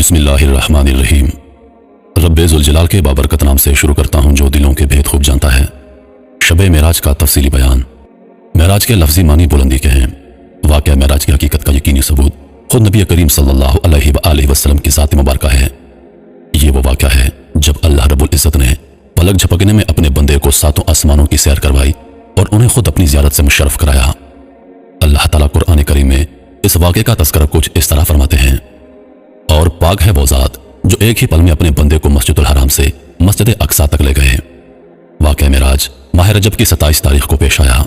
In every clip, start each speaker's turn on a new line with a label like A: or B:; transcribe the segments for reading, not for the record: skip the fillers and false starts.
A: بسم اللہ الرحمن الرحیم۔ رب ذوالجلال کے بابرکت نام سے شروع کرتا ہوں جو دلوں کے بھید خوب جانتا ہے۔ شب معراج کا تفصیلی بیان۔ معراج کے لفظی معنی بلندی کے ہیں۔ واقعہ معراج کی حقیقت کا یقینی ثبوت خود نبی کریم صلی اللہ علیہ وآلہ وسلم کی ذات مبارکہ ہے۔ یہ وہ واقعہ ہے جب اللہ رب العزت نے پلک جھپکنے میں اپنے بندے کو ساتوں آسمانوں کی سیر کروائی اور انہیں خود اپنی زیارت سے مشرف کرایا۔ اللہ تعالیٰ قرآن کریم میں اس واقعے کا تذکرہ کچھ اس طرح فرماتے ہیں: اور پاک ہے وہ ذات جو ایک ہی پل میں اپنے بندے کو مسجد الحرام سے مسجد اقصی تک لے گئے۔ واقعہ معراج ماہ رجب کی 27 تاریخ کو پیش آیا۔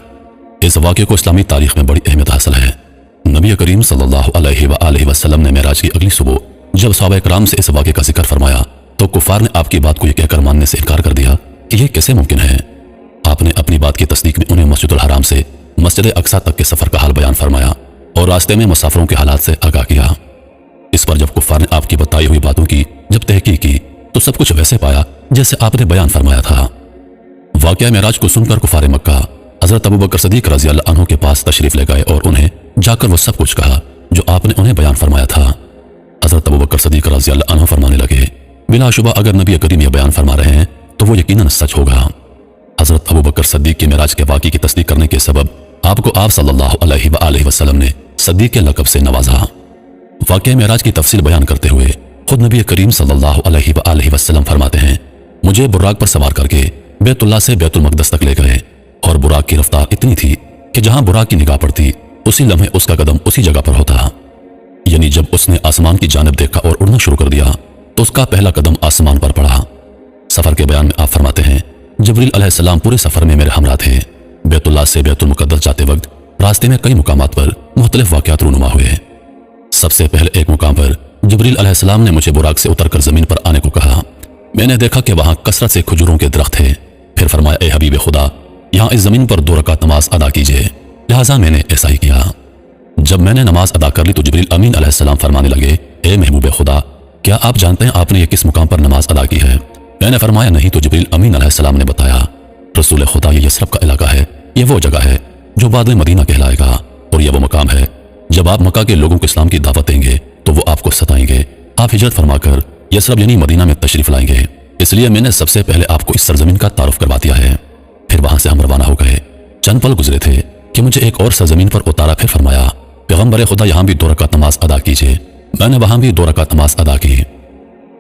A: اس واقعے کو اسلامی تاریخ میں بڑی اہمیت حاصل ہے۔ نبی کریم صلی اللہ علیہ وآلہ وسلم نے معراج کی اگلی صبح جب صحابہ کرام سے اس واقعے کا ذکر فرمایا تو کفار نے آپ کی بات کو یہ کہہ کر ماننے سے انکار کر دیا کہ یہ کیسے ممکن ہے۔ آپ نے اپنی بات کی تصدیق میں انہیں مسجد الحرام سے مسجد اقصی تک کے سفر کا حال بیان فرمایا اور راستے میں مسافروں کے حالات سے آگاہ کیا۔ اس پر جب کفار نے آپ کی بتائی ہوئی باتوں کی جب تحقیق کی تو سب کچھ ویسے پایا جیسے آپ نے بیان فرمایا تھا۔ واقعہ معراج کو سن کر کفار مکہ حضرت ابوبکر صدیق رضی اللہ عنہ کے پاس تشریف لے گئے اور انہیں جا کر وہ سب کچھ کہا جو آپ نے انہیں بیان فرمایا تھا۔ حضرت ابوبکر صدیق رضی اللہ عنہ فرمانے لگے: بلا شبہ اگر نبی کریم یہ بیان فرما رہے ہیں تو وہ یقیناً سچ ہوگا۔ حضرت ابوبکر صدیق کے معراج کے واقعے کی تصدیق کرنے کے سبب آپ کو آپ صلی اللہ علیہ وآلہ وسلم نے صدیق کے لقب سے نوازا۔ واقعہ معراج کی تفصیل بیان کرتے ہوئے خود نبی کریم صلی اللہ علیہ وآلہ وسلم فرماتے ہیں: مجھے براق پر سوار کر کے بیت اللہ سے بیت المقدس تک لے گئے اور براق کی رفتار اتنی تھی کہ جہاں براق کی نگاہ پڑتی اسی لمحے اس کا قدم اسی جگہ پر ہوتا، یعنی جب اس نے آسمان کی جانب دیکھا اور اڑنا شروع کر دیا تو اس کا پہلا قدم آسمان پر پڑا۔ سفر کے بیان میں آپ فرماتے ہیں: جبریل علیہ السلام پورے سفر میں میرے ہمراہ تھے۔ بیت اللہ سے بیت المقدس جاتے وقت راستے میں کئی مقامات پر مختلف واقعات رونما ہوئے۔ سب سے پہلے ایک مقام پر جبریل علیہ السلام نے مجھے براق سے اتر کر زمین پر آنے کو کہا۔ میں نے دیکھا کہ وہاں کثرت سے کھجوروں کے درخت تھے۔ پھر فرمایا: اے حبیب خدا، یہاں اس زمین پر 2 رکعت نماز ادا کیجیے۔ لہٰذا میں نے ایسا ہی کیا۔ جب میں نے نماز ادا کر لی تو جبریل امین علیہ السلام فرمانے لگے: اے محبوب خدا، کیا آپ جانتے ہیں آپ نے یہ کس مقام پر نماز ادا کی ہے؟ میں نے فرمایا: نہیں۔ تو جبریل امین علیہ السلام نے بتایا: رسول خدا، یہ یثرب کا علاقہ ہے، یہ وہ جگہ ہے جو بعد میں مدینہ کہلائے گا، اور یہ وہ مقام ہے جب آپ مکہ کے لوگوں کو اسلام کی دعوت دیں گے تو وہ آپ کو ستائیں گے۔ آپ ہجرت فرما کر یثرب یعنی مدینہ میں تشریف لائیں گے، اس لیے میں نے سب سے پہلے آپ کو اس سرزمین کا تعارف کروا دیا ہے۔ پھر وہاں سے ہم روانہ ہو گئے۔ چند پل گزرے تھے کہ مجھے ایک اور سرزمین پر اتارا۔ پھر فرمایا: پیغمبر خدا، یہاں بھی 2 رکعت نماز ادا کیجیے۔ میں نے وہاں بھی 2 رکعت نماز ادا کی۔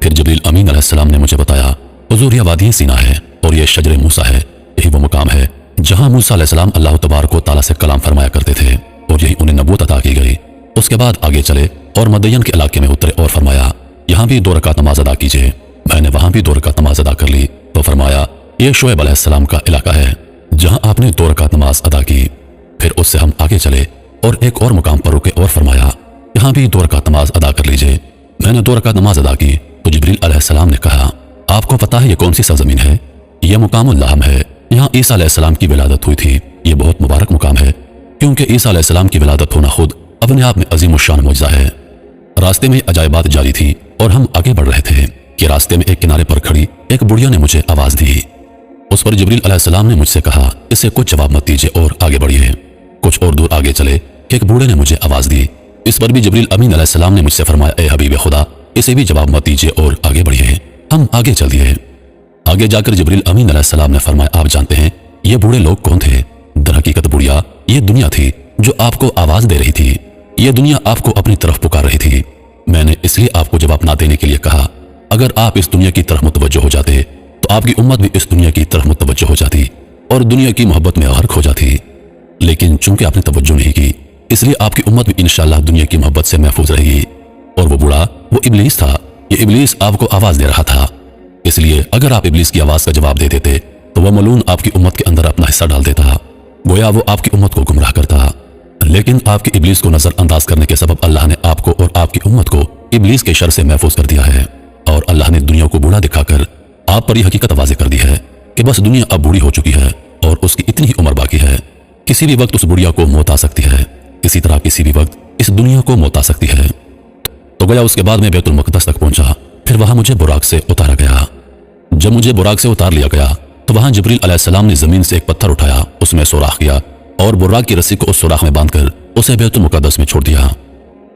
A: پھر جبریل امین علیہ السلام نے مجھے بتایا: حضور، یہ وادی سینا ہے اور یہ شجر موسیٰ ہے۔ یہی وہ مقام ہے جہاں موسیٰ علیہ السلام اللہ تبارک و تعالیٰ سے کلام فرمایا کرتے تھے اور یہی انہیں نبوت عطا کی گئی۔ اس کے بعد آگے چلے اور مدین کے علاقے میں اترے اور فرمایا: یہاں بھی 2 رکعت نماز ادا کیجیے۔ میں نے وہاں بھی 2 رکعت نماز ادا کر لی تو فرمایا: یہ شعیب علیہ السلام کا علاقہ ہے جہاں آپ نے 2 رکعت نماز ادا کی۔ پھر اس سے ہم آگے چلے اور ایک اور مقام پر رکے اور فرمایا: یہاں بھی 2 رکعت نماز ادا کر لیجیے۔ میں نے 2 رکعت نماز ادا کی تو جبریل علیہ السلام نے کہا: آپ کو پتہ ہے یہ کون سی سرزمین ہے؟ یہ مقام اللحم ہے، یہاں عیسیٰ علیہ السلام کی ولادت ہوئی تھی۔ یہ بہت مبارک مقام ہے کیونکہ عیسیٰ علیہ السلام کی ولادت ہونا خود اپنے آپ میں عظیم الشان معجزہ ہے۔ راستے میں عجائبات جاری تھی اور ہم آگے بڑھ رہے تھے کہ راستے میں ایک کنارے پر کھڑی ایک بڑھیا نے مجھے آواز دی۔ اس پر جبریل علیہ السلام نے مجھ سے کہا: اسے کچھ جواب مت دیجیے اور آگے بڑھیے۔ کچھ اور دور آگے چلے کہ ایک بوڑھے نے مجھے آواز دی۔ اس پر بھی جبریل امین علیہ السلام نے مجھ سے فرمایا: اے حبیب خدا، اسے بھی جواب مت دیجیے اور آگے بڑھیے۔ ہم آگے چل دیے۔ آگے جا کر جبریل امین علیہ السلام نے فرمایا: آپ جانتے ہیں یہ بوڑھے لوگ کون تھے؟ در حقیقت بڑھیا یہ دنیا تھی جو آپ کو آواز دے رہی تھی۔ یہ دنیا آپ کو اپنی طرف پکار رہی تھی۔ میں نے اس لیے آپ کو جواب نہ دینے کے لیے کہا، اگر آپ اس دنیا کی طرف متوجہ ہو جاتے تو آپ کی امت بھی اس دنیا کی طرف متوجہ ہو جاتی اور دنیا کی محبت میں غرق ہو جاتی، لیکن چونکہ آپ نے توجہ نہیں کی اس لیے آپ کی امت بھی انشاءاللہ دنیا کی محبت سے محفوظ رہے گی۔ اور وہ بوڑھا وہ ابلیس تھا۔ یہ ابلیس آپ کو آواز دے رہا تھا، اس لیے اگر آپ ابلیس کی آواز کا جواب دے دیتے تو وہ ملعون آپ کی امت کے اندر اپنا حصہ ڈال دیتا، گویا وہ آپ کی امت کو گمراہ کرتا۔ لیکن آپ کی ابلیس کو نظر انداز کرنے کے سبب اللہ نے آپ کو اور آپ کی امت کو ابلیس کے شر سے محفوظ کر دیا ہے، اور اللہ نے دنیا کو بوڑھا دکھا کر آپ پر یہ حقیقت واضح کر دی ہے کہ بس دنیا اب بوڑھی ہو چکی ہے اور اس کی اتنی ہی عمر باقی ہے۔ کسی بھی وقت اس بڑھیا کو موت آ سکتی ہے، اسی طرح کسی بھی وقت اس دنیا کو موت آ سکتی ہے۔ تو گیا اس کے بعد میں بیت المقدس تک پہنچا۔ پھر وہاں مجھے براق سے اتارا گیا۔ جب مجھے براق سے اتار لیا گیا تو وہاں جبریل علیہ السلام نے زمین سے ایک پتھر اٹھایا، اس میں سوراخ کیا اور براق کی رسی کو اس سوراخ میں باندھ کر اسے بیت المقدس میں چھوڑ دیا۔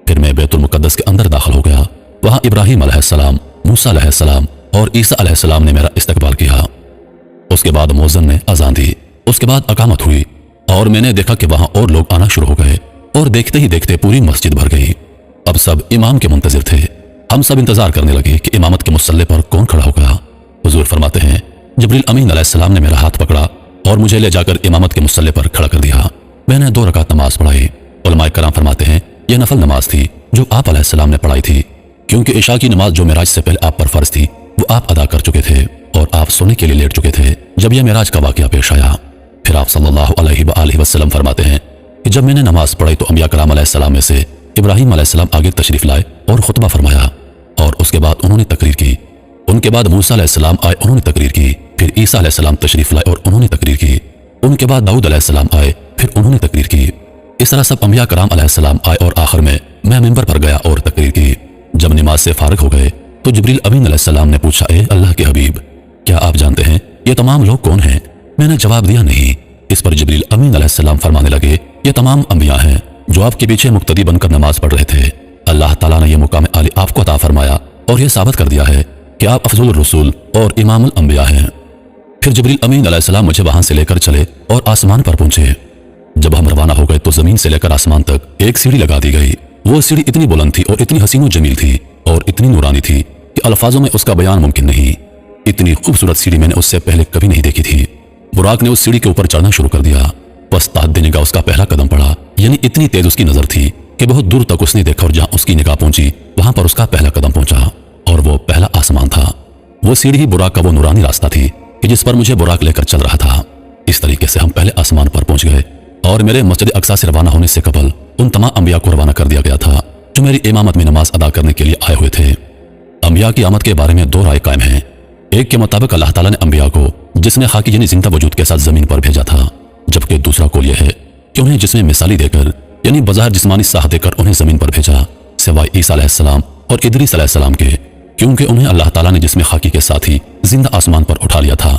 A: پھر میں بیت المقدس کے اندر داخل ہو گیا۔ وہاں वहां इब्राहीम अलैहिस्सलाम, मूसा अलैहिस्सलाम और ईसा अलैहिस्सलाम ने मेरा इस्तकबाल किया। उसके बाद मुअज्जिन ने अजान दी, उसके बाद अकामत हुई और मैंने देखा कि वहां और लोग आना शुरू हो गए और देखते ही देखते पूरी मस्जिद भर गई। अब सब इमाम के मुंतजिर थे। हम सब इंतजार करने लगे कि इमामत के मुसल्ले पर कौन खड़ा होगा। हुजूर फरमाते हैं, जिब्रील अमीन अलैहिस्सलाम ने मेरा हाथ पकड़ा और मुझे ले जाकर इमामत के मुसल्ले पर खड़ा कर दिया। मैंने 2 रकात नमाज पढ़ाई। उलमाए कराम फरमाते हैं, यह नफल नमाज थी जो आप अलैहिस्सलाम ने पढ़ाई थी, क्योंकि इशा की नमाज जो मेराज से पहले आप पर फर्ज थी वो आप अदा कर चुके थे और आप सोने के लिए लेट चुके थे जब यह मेराज का वाकया पेश आया। फिर आप सल्लल्लाहु अलैहि वसल्लम फरमाते हैं कि जब मैंने नमाज पढ़ाई तो अंबिया कराम अलैहिस्सलाम में से इब्राहीम अलैहिस्सलाम आगे तशरीफ लाए और खुतबा फरमाया और उसके बाद उन्होंने तकरीर की। उनके बाद मूसा अलैहिस्सलाम आए, उन्होंने तकरीर की। फिर ईसा अलैहिस्सलाम तशरीफ लाए और उन्होंने तकरीर की। उनके बाद दाऊद अलैहिस्सलाम आए, फिर उन्होंने तकरीर की। इस तरह सब अंबिया कराम अलैहिस्सलाम आए और आखिर में मैं मिंबर पर गया और तकरीर की। जब नमाज से फारिग हो गए तो जिब्रील अमीन अलैहिस्सलाम ने पूछा, ए अल्लाह के हबीब, क्या आप जानते हैं ये तमाम लोग कौन हैं? मैंने जवाब दिया, नहीं। इस पर जिब्रील अमीन अलैहिस्सलाम फरमाने लगे, ये तमाम अंबिया हैं जो आपके पीछे मुक्तदी बनकर नमाज पढ़ रहे थे। अल्लाह ताला ने यह मुकाम आली आपको अता फरमाया और यह साबित कर दिया है कि आप अफजुल रसूल और इमामुल अंबिया हैं। फिर जिब्रील अमीन अलैहिस्सलाम मुझे वहां से लेकर चले और आसमान पर पहुंचे। जब हम रवाना हो गए तो जमीन से लेकर आसमान तक एक सीढ़ी लगा दी गई। वो सीढ़ी इतनी बुलंद थी और इतनी हसीन जमील थी और इतनी नूरानी थी कि अल्फाजों में उसका बयान मुमकिन नहीं। इतनी खूबसूरत सीढ़ी मैंने उससे पहले कभी नहीं देखी थी। बुराक ने उस सीढ़ी के ऊपर चढ़ना शुरू कर दिया। बस ताहद्दी निगाह उसका पहला कदम पड़ा, यानी इतनी तेज उसकी नजर थी कि बहुत दूर तक उसने देखा और जहां उसकी निगाह पहुंची वहां पर उसका पहला कदम पहुंचा और वो पहला आसमान था। वो सीढ़ी ही बुराक का वो नूरानी रास्ता थी कि जिस पर मुझे बुराक लेकर चल रहा था। इस तरीके से हम पहले आसमान पर पहुंच गए और मेरे मस्जिद अक्सा से रवाना होने से कबल उन तमाम अंबिया को रवाना कर दिया गया था जो मेरी इमामत में नमाज अदा करने के लिए आए हुए थे। अंबिया की आमद के बारे में 2 राय कायम हैं। एक के मुताबिक अल्लाह ताला ने अंबिया को जिसमें खाकी यानी जिंदा वजूद के साथ जमीन पर भेजा था, जबकि दूसरा कौल यह है कि उन्हें जिसमें मिसाली देकर यानी बज़ाहिर जिस्मानी साह देकर उन्हें जमीन पर भेजा, सिवाय ईसा अलैहिस्सलाम और इदरीस अलैहिस्सलाम के, क्योंकि उन्हें अल्लाह ताला ने जिस्म खाकी के साथ ही जिंदा आसमान पर उठा लिया था।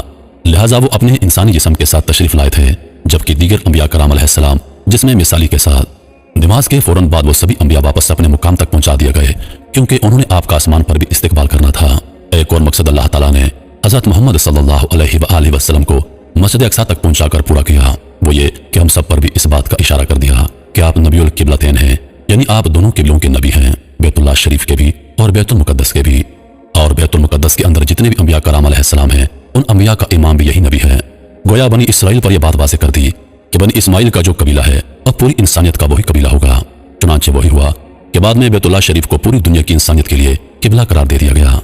A: लिहाजा वो अपने इंसानी जिस्म के साथ तशरीफ लाए थे, जबकि दीगर अंबिया कराम अलैहिस्सलाम जिसमें मिसाली के साथ। नमाज के फौरन बाद वो सभी अंबिया वापस अपने मुकाम तक पहुंचा दिए गए, क्योंकि उन्होंने आपका आसमान पर भी इस्तकबाल करना था। एक और मकसद अल्लाह ताला ने हज़रत मोहम्मद सल्लल्लाहु अलैहि वसल्लम को मस्जिद अक्सा तक पहुंचाकर पूरा किया। वो ये कि हम सब पर भी इस बात का इशारा कर दिया कि आप नबीउल किबलतैन हैं, यानी आप दोनों किबलों के नबी हैं, बैतुल्लाह शरीफ के भी और बैतुल मुकद्दस के भी। और बैतुल मुकद्दस के अंदर जितने भी अंबिया कराम अलैहिस्सलाम हैं उन अंबिया का इमाम भी यही नबी है। गोया बनी इसराइल पर यह बात वाज़ेह कर दी कि बनी इस्माइल का जो कबीला है अब पूरी इंसानियत का वही कबीला होगा। चुनांचे वही हुआ कि बाद में बैतुल्लाह शरीफ को पूरी दुनिया की इंसानियत के लिए किबला करार दे दिया गया।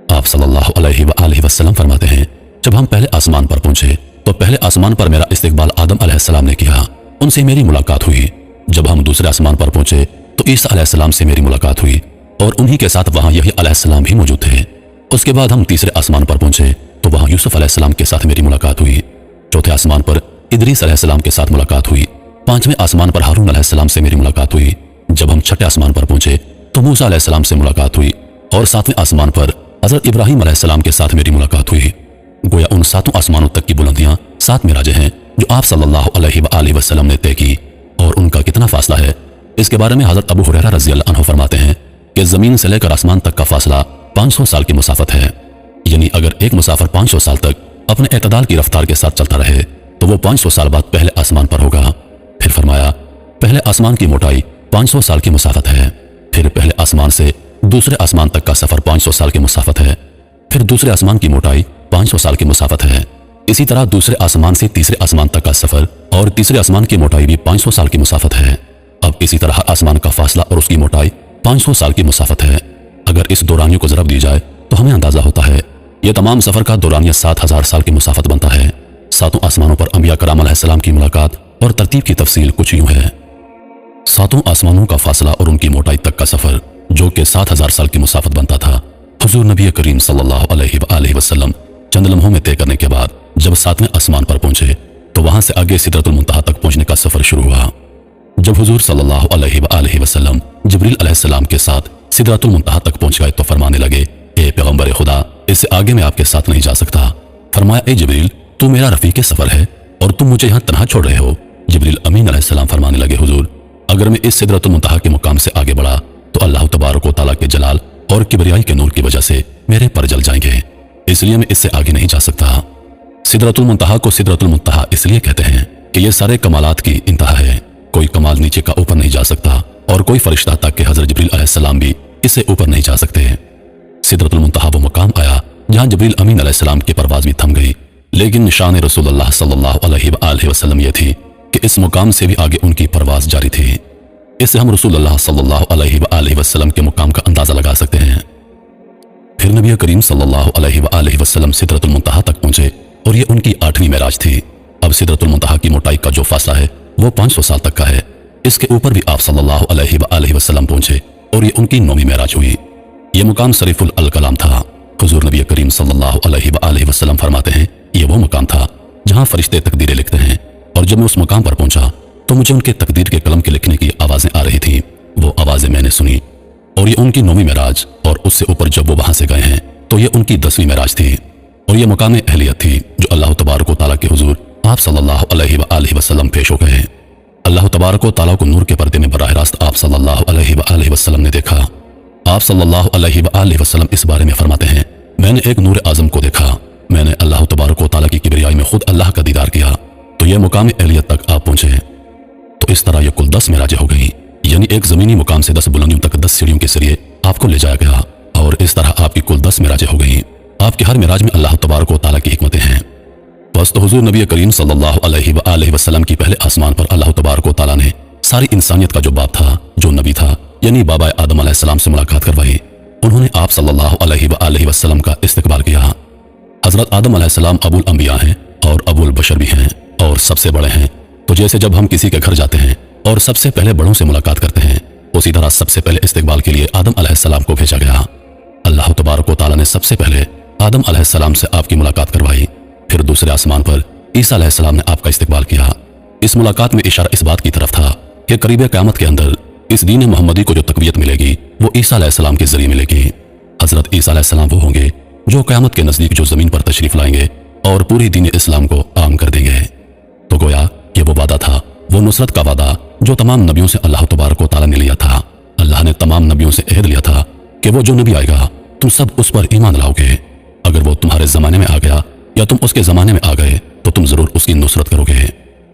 A: आप सल्लल्लाहु अलैहि वसल्लम फरमाते हैं, जब हम पहले आसमान पर पहुंचे तो पहले आसमान पर मेरा इस्तकबाल आदम अलैहिस्सलाम ने किया, उनसे मेरी मुलाकात हुई। जब हम दूसरे आसमान पर पहुंचे तो ईसा अलैहिस्सलाम से मेरी मुलाकात हुई और उन्हीं के साथ वहां यही अलैहिस्सलाम भी मौजूद थे। उसके बाद हम तीसरे आसमान पर पहुंचे तो वहां यूसुफ अलैहिस्सलाम के साथ मेरी मुलाकात हुई। चौथे आसमान पर इदरीस अलैहिस्सलाम के साथ मुलाकात हुई। 5वें आसमान पर हारून अलैहिस्सलाम से मेरी मुलाकात हुई। जब हम 6ठे आसमान पर पहुंचे तो मूसा अलैहिस्सलाम से मुलाकात हुई और 7वें आसमान पर हज़रत इब्राहीम अलैहिस्सलाम के साथ मेरी मुलाकात हुई। गोया उन 7 आसमानों तक की बुलंदियां 7 मिराजें हैं जो आप सल्लल्लाहु अलैहि वसल्लम ने तय की। और उनका कितना फासला है, इसके बारे में हज़रत अबू हुरैरा रज़ियल्लाहु अन्हु फरमाते हैं कि ज़मीन से लेकर आसमान तक का फासला 500 साल की मुसाफत है। यानी अगर एक मुसाफिर 500 साल तक अपने एतदाल की रफ्तार के साथ चलता रहे तो वो 500 साल बाद पहले आसमान पर होगा। फिर फरमाया, पहले आसमान की मोटाई 500 साल की मुसाफत है। फिर पहले आसमान से दूसरे आसमान तक का सफर 500 साल की मुसाफत है। फिर दूसरे आसमान की मोटाई 500 साल की मुसाफत है। इसी तरह दूसरे आसमान से तीसरे आसमान तक का सफर और तीसरे आसमान की मोटाई भी 500 साल की मुसाफत है। अब इसी तरह आसमान का फासला और उसकी मोटाई 500 साल की मुसाफत है। अगर इस दौरानियों को ज़रब दी जाए तो हमें अंदाजा होता है यह तमाम सफर का दौरानिया 7000 साल की मुसाफत बनता है। 7 आसमानों पर अंबिया कराम अलैहिस्सलाम की मुलाकात और तरतीब की तफसील कुछ यूं है। 7 आसमानों का फासला और उनकी मोटाई तक का सफर जो कि 7000 साल की मुसाफत बनता था, हुजूर नबी करीम सल्लल्लाहु अलैहि वसल्लम चंद लम्हों में तय करने के बाद जब 7वें आसमान पर पहुंचे तो वहां से आगे सिदरतुल मुंतहा तक पहुंचने का सफर शुरू हुआ। जब हुजूर सल्लल्लाहु अलैहि वसल्लम जिब्रील अलैहिस्सलाम के साथ सिदरतुल मुंतहा तक पहुंच गए तो फरमाने लगे, ए पैगंबर खुदा, इससे आगे मैं आपके साथ नहीं जा सकता। फरमाया, ए जिब्रील, तू मेरा रफीके सफर है और तुम मुझे यहाँ तन्हा छोड़ रहे हो। जिब्रील अमीन अलैहिस्सलाम फरमाने लगे, हुजूर, अगर मैं इस सिदरतुल मुंतहा के मुकाम से आगे बढ़ा तो अल्लाह तबारक व तआला के जलाल और किबरियाई के नूर की वजह से मेरे पर जल जाएंगे, इसलिए मैं इससे आगे नहीं जा सकता। सिदरतुल मुंतहा को सिदरतुल मुंतहा इसलिए कहते हैं कि यह सारे कमालात की इंतहा है। कोई कमाल नीचे का ऊपर नहीं जा सकता और कोई फरिश्ता तक कि हजरत जिब्रील अलैहिस्सलाम भी इससे ऊपर नहीं जा सकते। सिदरतुल मुंतहा वो मकाम आया जहां जिब्रील अमीन अलैहिस्सलाम की परवाज भी थम गई, लेकिन शान रसूलुल्लाह सल्लल्लाहु अलैहि वसल्लम यह थी कि इस मुकाम से भी आगे उनकी परवाज जारी थी। इससे हम रसूलुल्लाह सल्लल्लाहु अलैहि वसल्लम के मुकाम का अंदाजा लगा सकते हैं। फिर नबी करीम सल्लल्लाहु अलैहि वसल्लम सिदरतुल मुंतहा तक पहुंचे और ये उनकी 8वीं मेराज थी। अब सिदरतुल मुंतहा की मोटाई का जो फासला है वो 500 साल तक का है। इसके ऊपर भी आप सल्लल्लाहु अलैहि वसल्लम पहुंचे और ये उनकी 9वीं मेराज हुई। ये मुकाम शरीफुल अल कलाम था। हुजूर नबी करीम सल्लल्लाहु अलैहि वसल्लम फरमाते हैं, ये वो मुकाम था जहां फरिश्ते तकदीरें लिखते हैं, और जब मैं उस मुकाम पर पहुंचा तो मुझे उनके तकदीर के कलम के लिखने की आवाजें आ रही थी। वो आवाजें मैंने सुनी और ये उनकी 9वीं मेराज, और उससे ऊपर जब वो वहां से गए हैं तो ये उनकी 10वीं मेराज थी। और ये मुकाम अहलियत थी जो अल्लाह तबारक व तआला के हुजूर आप सल्लल्लाहु अलैहि वसल्लम पेश हो गए। अल्लाह तबारक व तआला को नूर के पर्दे में बराह रास्त आप सल्लल्लाहु अलैहि वसल्लम ने देखा। आप सल्लल्लाहु अलैहि वसल्लम इस बारे में फरमाते हैं, मैंने एक नूर आजम को देखा। मैंने अल्लाह तबारक व तआला की किबरियाई में खुद अल्लाह का दीदार किया, तो यह मुकाम अहलियत तक आप पहुंचे। तो इस तरह यह कुल 10 मेराजें हो गई, यानी एक जमीनी मुकाम से 10 बुलंदियों तक 10 सीढ़ियों के जरिए आपको ले जाया गया, और इस तरह आपकी कुल 10 मेराजें हो गई। आपकी हर मेराज में अल्लाह तबारक व तआला की हिकमतें हैं। बस तो हुजूर नबी करीम सल्लल्लाहु अलैहि वसल्लम की पहले आसमान पर अल्लाह तबारक व तआला ने सारी इंसानियत का जो बाप था, जो नबी था, यानी बाबा आदम अलैहिस्सलाम से मुलाकात करवाई। उन्होंने आप सल्लल्लाहु अलैहि वसल्लम का इस्तकबाल किया। हजरत आदम अलैहिस्सलाम अबुल अंबिया हैं और अबुल बशर भी हैं और सबसे बड़े हैं। तो जैसे जब हम किसी के घर जाते हैं और सबसे पहले बड़ों से मुलाकात करते हैं, उसी तरह सबसे पहले इस्तकबाल के लिए आदम अलैहिस्सलाम को भेजा गया। अल्लाह तबारक व तआला ने सबसे पहले आदम अलैहिस्सलाम से आपकी मुलाकात करवाई। फिर दूसरे आसमान पर ईसा अलैहिस्सलाम ने आपका इस्तकबाल किया। इस मुलाकात में इशारा इस बात की तरफ था कि करीब क़यामत के अंदर इस दीन मोहम्मदी को जो तक़वियत मिलेगी वो ईसा अलैहिस्सलाम के जरिए मिलेगी। हजरत ईसा अलैहिस्सलाम वो होंगे जो क़यामत के नजदीक जो जमीन पर तशरीफ लाएंगे और पूरी दीन इस्लाम को आम कर देंगे। तो गोया ये वो वादा था, वो नुसरत का वादा जो तमाम नबियों से अल्लाह तबारक व तआला ने लिया था। अल्लाह ने तमाम नबियों से अहद लिया था कि वो जो नबी आएगा तुम सब उस पर ईमान लाओगे। अगर वो तुम्हारे जमाने में आ गया या तुम उसके जमाने में आ गए तो तुम जरूर उसकी नुसरत करोगे।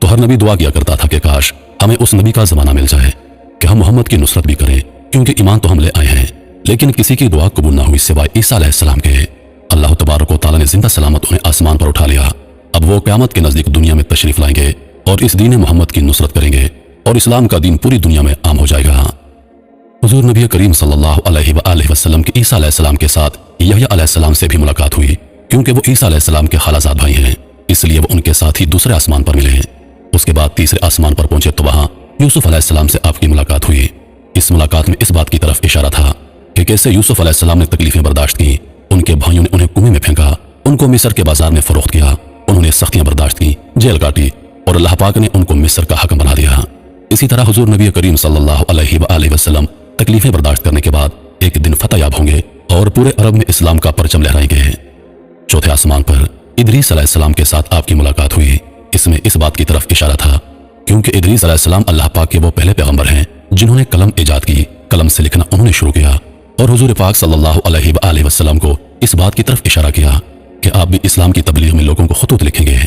A: तो हर नबी दुआ किया करता था कि काश हमें उस नबी का जमाना मिल जाए कि हम मोहम्मद की नुसरत भी करें, क्योंकि ईमान तो हम ले आए हैं। लेकिन किसी की दुआ कबूल ना हुई सिवाय ईसा अलैहिस्सलाम के। अल्लाह तबारक व तआला ने जिंदा सलामत उन्हें आसमान पर उठा लिया। अब वो क़यामत के नजदीक दुनिया में तशरीफ लाएंगे और इस दीन मोहम्मद की नुसरत करेंगे और इस्लाम का दीन पूरी दुनिया में आम हो जाएगा। हुजूर नबी करीम सल्लल्लाहु अलैहि वसल्लम के ईसा अलैहिस्सलाम के साथ यहया अलैहिस्सलाम से भी मुलाकात हुई, क्योंकि वो ईसा अलैहिस्सलाम के खालाजाद भाई हैं, इसलिए वो उनके साथ ही दूसरे आसमान पर मिले। उसके बाद तीसरे आसमान पर पहुंचे तो वहां यूसुफ अलैहिस्सलाम से आपकी मुलाकात हुई। इस मुलाकात में इस बात की तरफ इशारा था कि कैसे यूसुफ अलैहिस्सलाम ने तकलीफें बर्दाश्त की। उनके भाइयों ने उन्हें कुएं में फेंका, उनको मिस्र के बाजार में फरोख्त किया, उन्होंने सख्तियां बर्दाश्त की, जेल काटी, और अल्लाह पाक ने उनको मिस्र का हकम बना दिया। इसी तरह हुजूर नबी करीम सल्लल्लाहु अलैहि वसल्लम तकलीफें बर्दाश्त करने के बाद एक दिन फतह याब होंगे और पूरे अरब में इस्लाम का परचम लहराएंगे। चौथे आसमान पर इदरीस अलैहिस्सलाम के साथ आपकी मुलाकात हुई। इसमें इस बात की तरफ इशारा था क्योंकि इदरीस अलैहिस्सलाम अल्लाह पाक के वो पहले पैगंबर हैं जिन्होंने कलम ईजाद की, कलम से लिखना उन्होंने शुरू किया, और हुजूर पाक सल्लल्लाहु अलैहि वसल्लम को इस बात की तरफ इशारा किया कि आप भी इस्लाम की तबलीग में लोगों को खुतूत लिखेंगे।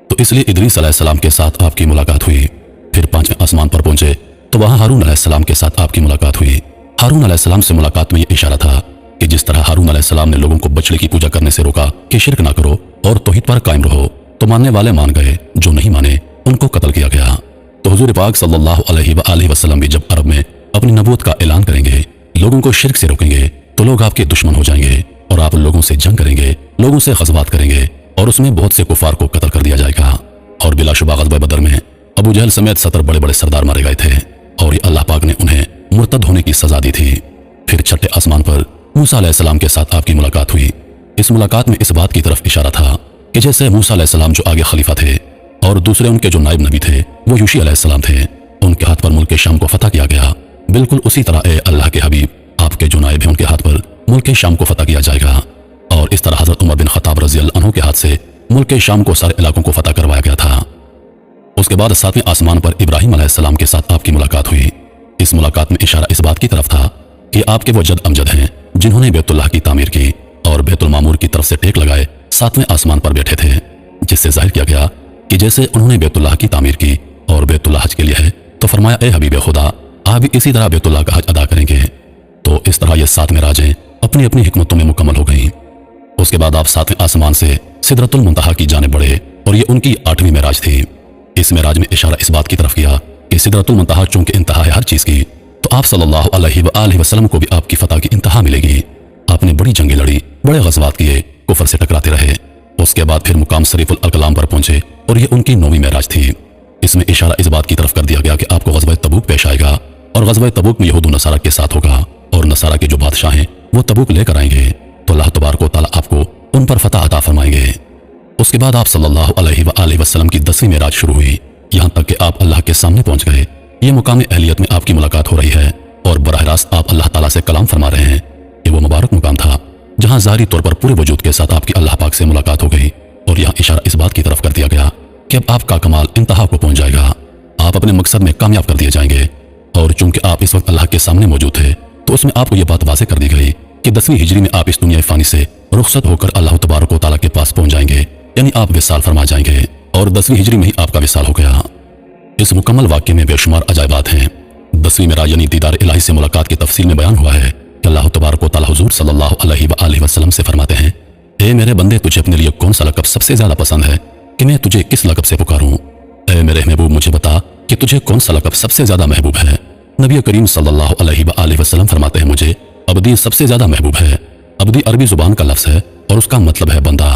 A: तो इसलिए इदरीस अलैहिस्सलाम के साथ आपकी मुलाकात हुई। फिर पांचवें आसमान पर पहुंचे तो वहां हारून अलैहिस्सलाम के साथ आपकी मुलाकात हुई। हारून अलैहिस्सलाम से मुलाकात में यह इशारा था कि जिस तरह हारून अलैहिस्सलाम ने लोगों को बछड़े की पूजा करने से रोका कि शिरक ना करो और तौहीद पर कायम रहो, तो मानने वाले मान गए, जो नहीं माने उनको कत्ल किया गया। तो हुजूर पाक सल्लल्लाहु अलैहि वसल्लम भी जब अरब में अपनी नबूवत का ऐलान करेंगे, लोगों को शिरक से रोकेंगे, तो लोग आपके दुश्मन हो जाएंगे और आप लोगों से जंग करेंगे, लोगों से ग़ज़वात करेंगे, और उसमें बहुत से कुफार को कत्ल कर दिया जाएगा। और बिलाशुबा ग़ज़वा बदर में अबू जहल समेत 70 बड़े बड़े सरदार मारे गए थे, और ये अल्लाह पाक ने उन्हें मुर्तद होने की सजा दी थी। फिर छठे आसमान पर मूसा अलैहिस्सलाम के साथ आपकी मुलाकात हुई। इस मुलाकात में इस बात की तरफ इशारा था कि जैसे मूसा अलैहिस्सलाम जो आगे खलीफा थे और दूसरे उनके जो नायब नबी थे वो यूशी अलैहिस्सलाम थे, उनके हाथ पर मुल्क शाम को फतह किया गया, बिल्कुल उसी तरह ए अल्लाह के हबीब आपके जो नायब हैं उनके हाथ पर मुल्क शाम को फतह किया जाएगा। और इस तरह हजरत उमर बिन खत्ताब रज़ियल्लाहु अन्हु के हाथ से मुल्क शाम को सारे इलाकों को फतह करवाया गया था। उसके बाद सातवें आसमान पर इब्राहिम अलैहिस्सलाम के साथ आपकी मुलाकात हुई। इस मुलाकात में इशारा इस बात की तरफ था कि आपके वो जद अमजद हैं जिन्होंने बैतुल्लाह की तामीर की और बैतुल मामूर की तरफ से टेक लगाए 7वें आसमान पर बैठे थे, जिससे जाहिर किया गया कि जैसे उन्होंने बैतुल्लाह की तामीर की और बैतुल्लाह हज के लिए है, तो फरमाया ए हबीब खुदा, आप भी इसी तरह बैतुल्लाह का हज अदा करेंगे। तो इस तरह ये 7 मेराजें अपनी अपनी हिकमतों में मुकम्मल हो गईं। उसके बाद आप 7वें आसमान से सिदरतुल मुंतहा की जानिब बढ़े और ये उनकी 8वीं मेराज थी। इस मेराज में इशारा इस बात की तरफ किया कि सिदरतुल मुंतहा चूंकि इंतहा है हर चीज की, तो आप सल्लल्लाहु अलैहि वसल्लम को भी आपकी फतह की इंतहा मिलेगी। आपने बड़ी जंगें लड़ी, बड़े गज़वात किए, कुफर से टकराते रहे। उसके बाद फिर मुकाम शरीफुल अलकलाम पर पहुंचे और ये उनकी 9वीं मेराज थी। इसमें इशारा इस बात की तरफ कर दिया गया कि आपको ग़ज़वा तबूक पेश आएगा और ग़ज़वा तबूक में यहूद व नसारा के साथ होगा और नसारा के जो बादशाह हैं वो तबूक लेकर आएंगे, तो अल्लाह तबारक व तआला आपको उन पर फतह अता फरमाएंगे। उसके बाद आप सल्लल्लाहु अलैहि वसल्लम की 10वीं मेराज शुरू हुई, यहाँ तक कि आप अल्लाह के सामने पहुंच गए। ये मुकाम अहलियत में आपकी मुलाकात हो रही है और बराह रास्त आप अल्लाह ताला से कलाम फरमा रहे हैं। ये वो मुबारक मुकाम था जहाँ ज़ाहिरी तौर पर पूरे वजूद के साथ आपकी अल्लाह पाक से मुलाकात हो गई और यहाँ इशारा इस बात की तरफ कर दिया गया कि अब आपका कमाल इंतहा को पहुंच जाएगा, आप अपने मकसद में कामयाब कर दिए जाएंगे। और चूंकि आप इस वक्त अल्लाह के सामने मौजूद थे, तो उसमें आपको यह बात वाज़ेह कर दी गई कि 10वीं हिजरी में आप इस दुनिया फ़ानी से रुखसत होकर अल्लाह तबारक व तआला के पास पहुंच जाएंगे, यानी आप विसाल फरमा जाएंगे। और 10वीं हिजरी में ही आपका विसाल हो गया। इस मुकम्मल वाक्य में बेशुमार अजायबात हैं। 10वीं मेराज यानी दीदार इलाही से मुलाकात की तफसील में बयान हुआ है कि अल्लाह तबारक व तआला हुजूर सल्लल्लाहु अलैहि वसल्लम से फरमाते हैं, ए मेरे बंदे, तुझे अपने लिए कौन सा लक़ब सबसे ज्यादा पसंद है कि मैं तुझे किस लक़ब से पुकारूं? ए मेरे महबूब, मुझे बता कि तुझे कौन सा लक़ब सबसे ज्यादा महबूब है। नबी करीम सल्लल्लाहु अलैहि वसल्लम फरमाते हैं, मुझे अब्दी सबसे ज्यादा महबूब है। अब्दी अरबी जुबान का लफ्ज़ है और उसका मतलब है बंदा।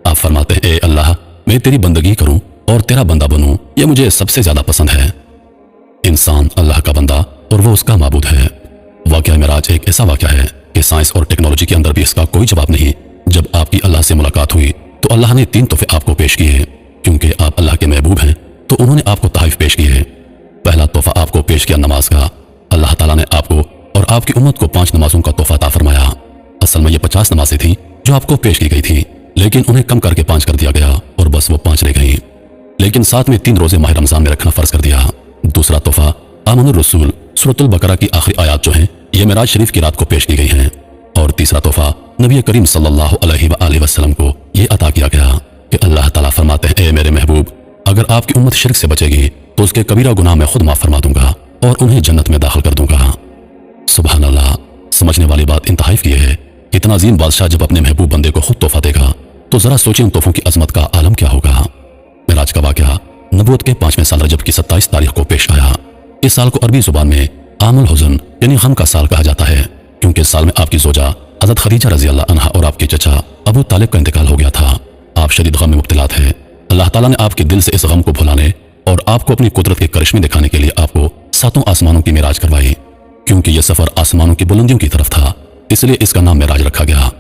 A: आप फरमाते हैं, ए अल्लाह, मैं तेरी बंदगी करूं और तेरा बंदा बनूं, यह मुझे सबसे ज्यादा पसंद है। इंसान अल्लाह का बंदा और वो उसका माबूद है। वाक़या मेराज एक ऐसा वाक़या है कि साइंस और टेक्नोलॉजी के अंदर भी इसका कोई जवाब नहीं। जब आपकी अल्लाह से मुलाकात हुई तो अल्लाह ने 3 तोहफे आपको पेश किए। क्योंकि आप अल्लाह के महबूब हैं तो उन्होंने आपको तोहफे पेश किए। पहला तोहफा आपको पेश किया नमाज का। अल्लाह ताला ने आपको और आपकी उम्मत को 5 नमाजों का तोहफा अता फरमाया। असल में ये 50 नमाजें थी जो आपको पेश की गई थी, लेकिन उन्हें कम करके 5 कर दिया गया और बस वो 5 रह गई। लेकिन साथ में 3 रोजे माह रमजान में रखना फर्ज कर दिया। दूसरा तोहफा आमनुर रसूल सूरतुल बकरा की आखिरी आयत जो हैं, ये मेराज शरीफ की रात को पेश की गई हैं। और तीसरा तोहफा नबी करीम सल्लल्लाहु अलैहि वसल्लम को ये अता किया गया कि अल्लाह ताला फरमाते हैं, ए मेरे महबूब, अगर आपकी उम्मत शिर्क से बचेगी तो उसके कबीरा गुनाह मैं खुद माफ फरमा दूंगा और उन्हें जन्नत में दाखिल कर दूंगा। सुभान अल्लाह। समझने वाली बात इंतहाई की है। इतना अजीम बादशाह जब अपने महबूब बंदे को खुद तोहफा देगा तो जरा सोचें उन तोहफों की अजमत का आलम क्या होगा। मेराज का वाक़या नबूवत के 5वें साल रजब की 27 तारीख को पेश आया। इस साल को अरबी जुबान में आमुल हुज़न यानी गम का साल कहा जाता है, क्योंकि इस साल में आपकी ज़ोजा हज़रत खदीजा रज़ी अल्लाह अन्हा और आपके चचा अबू तालिब का इंतकाल हो गया था। आप शदीद गम में मुब्तला थे। अल्लाह ताला ने आपके दिल से इस गम को भुलाने और आपको अपनी कुदरत के करिश्मे दिखाने के लिए आपको 7 आसमानों की मेराज करवाई। क्योंकि यह सफ़र आसमानों की बुलंदियों की तरफ था, इसलिए इसका नाम मेराज रखा गया।